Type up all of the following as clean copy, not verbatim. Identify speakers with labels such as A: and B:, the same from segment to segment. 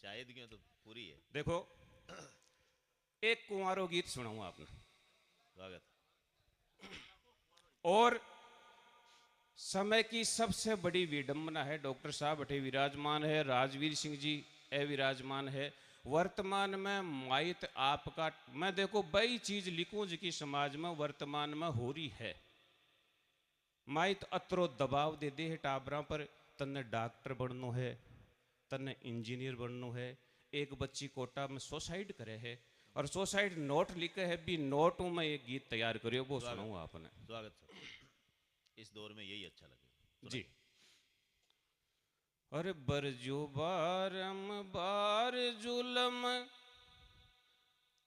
A: शायद क्यों तो पूरी है।
B: देखो, एक कुंवारो गीत सुनाऊंगा आपने।
A: स्वागत।
B: और समय की सबसे बड़ी विडंबना है, डॉक्टर साहब अठे विराजमान है, राजवीर सिंह जी ए विराजमान है। वर्तमान में माइत आपका, मैं देखो बई चीज लिखूं जिकी समाज में वर्तमान में हो रही है। माइत अतरो दबाव दे दे है टाबरा पर, तन्ने डॉक्टर बननो है, तन्ने इंजीनियर बननो है। एक बच्ची कोटा में सुसाइड करे है, और सुसाइड नोट लिखे है भी, नोट में एक गीत तैयार करियो, वो
A: स्वागत।
B: सुनाऊंगा आपने।
A: स्वागत सर। इस दौर में यही अच्छा लगे,
B: जी।
A: सुनाइए।
B: अरे बरजो बारम बार जुलम,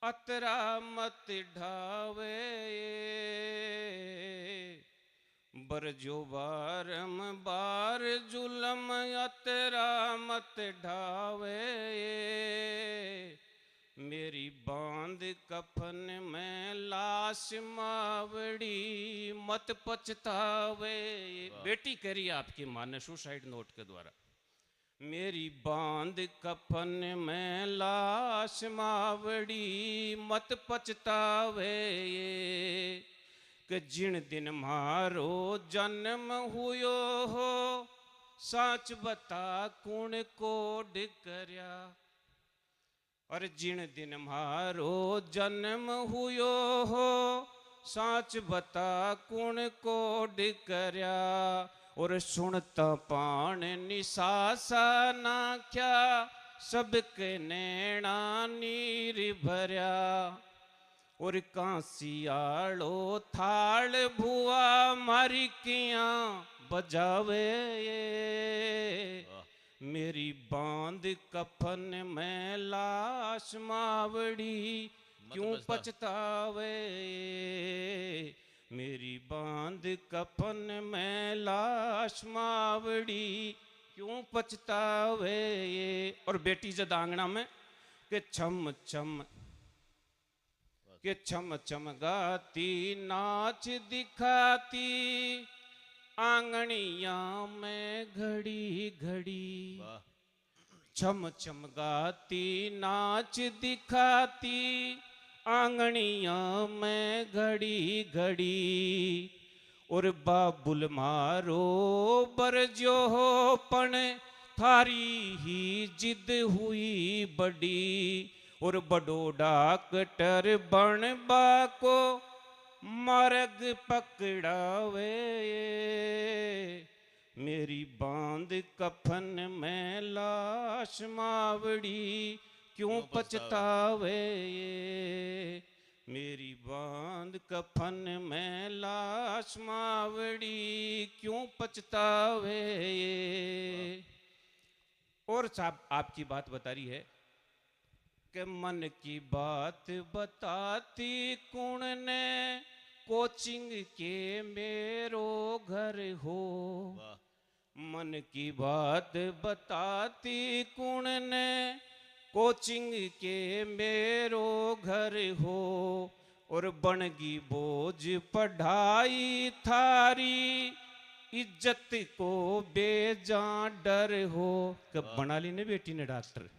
B: अतरा मत ढावे। बरजो बारम बार जुलम, अतरा मत ढावे। मेरी बांध कफन में लाश मावड़ी, मत पछतावे।
A: वाह।
B: बेटी कह रही है आपकी मां ने सुसाइड नोट के द्वारा। मेरी बांध कफन में लाश मावड़ी, मत पछतावे। कि जिन दिन मारो जन्म हुयो हो, साच बता कुण कोड करया। और जिन दिन मारो जन्म हुयो हो, साच बता कुण कोड करया। और सुनता पान निसासा नाख्या, सबके नैना नीर भरया। और कांसियालो थाल भुआ मारी किया बजावे।
A: वाह।
B: मेरी बांध कफन में लाश मावड़ी,
A: मत
B: क्यों
A: बचता।
B: पछतावे। मेरी बांध कफन में लाश मावड़ी, क्यों पछतावे। और बेटी जद आंगना में के छम छम, के छम छम गाती नाच दिखाती, आंगनिया में घड़ी घड़ी।
A: वाह।
B: छम छम गाती नाच दिखाती, आंगनिया में घड़ी घड़ी। और बाबुल मारो बरजो हो पण, थारी ही जिद हुई बड़ी। और बड़ो डॉक्टर बन बाको, मर्ग पकड़ावे। मेरी बांध कफन में लाश मावड़ी, क्यों
A: क्यों पछतावे।
B: पछतावे। मेरी बांध कफन में लाश मावड़ी, क्यों पछतावे।
A: वाह।
B: और साहब आपकी बात बता रही है कि मन की बात बताती कौन ने, कोचिंग के मेरो घर हो।
A: वाह।
B: मन की बात बताती कौन ने, कोचिंग के मेरो घर हो। और बनगी बोझ पढ़ाई थारी, इज्जत को बेजा डर हो। कब
A: वाह।
B: बना ली ने बेटी ने डॉक्टर,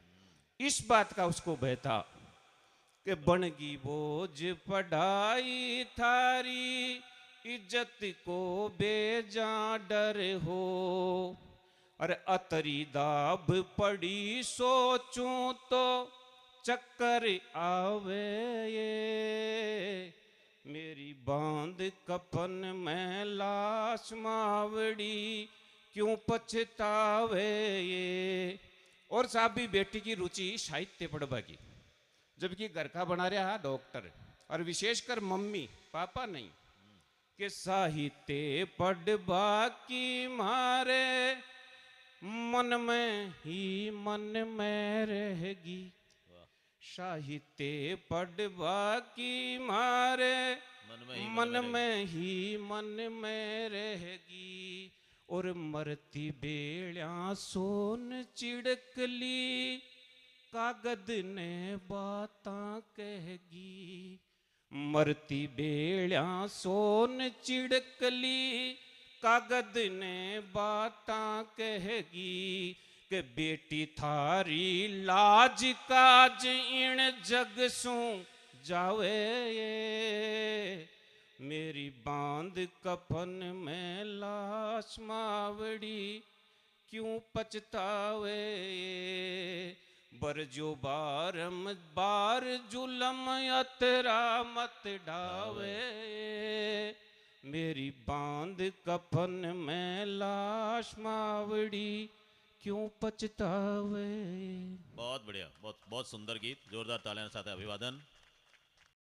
B: इस बात का उसको भय था कि बनगी बोझ पढ़ाई थारी, इज्जत को बेजा डर हो। अरे अतरी दाब पड़ी सोचूं तो, चक्कर आवे ये। मेरी बांध कफन में लाश मावड़ी, क्यों पछतावे ये। और साहब भी बेटी की रुचि साहित्य पढ़वा की, जबकि घर का बना रहा डॉक्टर। और विशेषकर मम्मी पापा नहीं, कि साहित्य पढ़वा की मारे, मन में ही मन में रहेगी।
A: वाह।
B: साहित्य पढ़वा की मारे,
A: मन में ही मन में
B: मन
A: रहेगी।
B: में ही मन में रहेगी। और मरती बेड़ा सोन चिड़कली, कागद ने बातां कहेगी। मरती बेड़ा सोन चिड़कली, कागद ने बातां कहेगी। के बेटी थारी लाज काज इण जग सू जावे मेरी बांध कफन में लाश मावड़ी क्यों पछतावे बरजो बारम बार जुलम अतरा मत डावे मेरी बांध कफन में लाश मावड़ी क्यों पछतावे।
A: बहुत बढ़िया, बहुत बहुत सुंदर गीत, जोरदार तालियों के साथ अभिवादन।